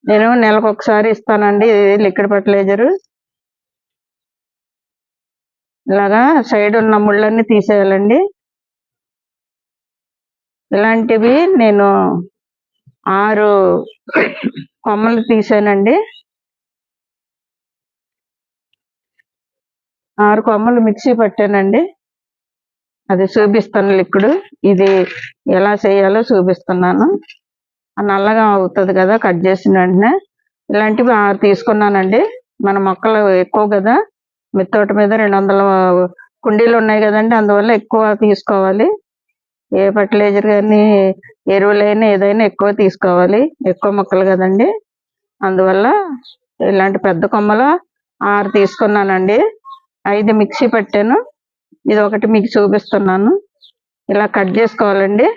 నేను నెలకు ఒకసారి ఇస్తానండి లిక్విడ్ ఫర్టిలైజర్. ఇలాగా సైడ్ ఉన్న ముళ్ళన్నీ తీసేయాలండి. ఇలాంటివి నేను 6 కొమ్మలు తీసానండి. 6 కొమ్మలు మిక్సీ పట్టానండి. అది చూపిస్తాను లిక్విడ్. ఇది ఎలా చేయాలో చూపిస్తున్నాను. నల్లగా అవుతుంది కదా కట్ చేసిన వెంటనే. ఇలాంటివి 6 తీసుకున్నానండి. మన మొక్కలు ఎక్కువ కదా, మిద్దె తోట మీద 200 కుండీలు ఉన్నాయి కదండి, అందువల్ల ఎక్కువ తీసుకోవాలి. ఏ ఫర్టిలైజర్ కానీ ఎరువులైనా ఏదైనా ఎక్కువ తీసుకోవాలి, ఎక్కువ మొక్కలు కదండి. అందువల్ల ఇలాంటి పెద్ద కొమ్మలు 6 తీసుకున్నానండి. 5 మిక్సీ పట్టాను. ఇది ఒకటి మీకు చూపిస్తున్నాను. ఇలా కట్ చేసుకోవాలండి.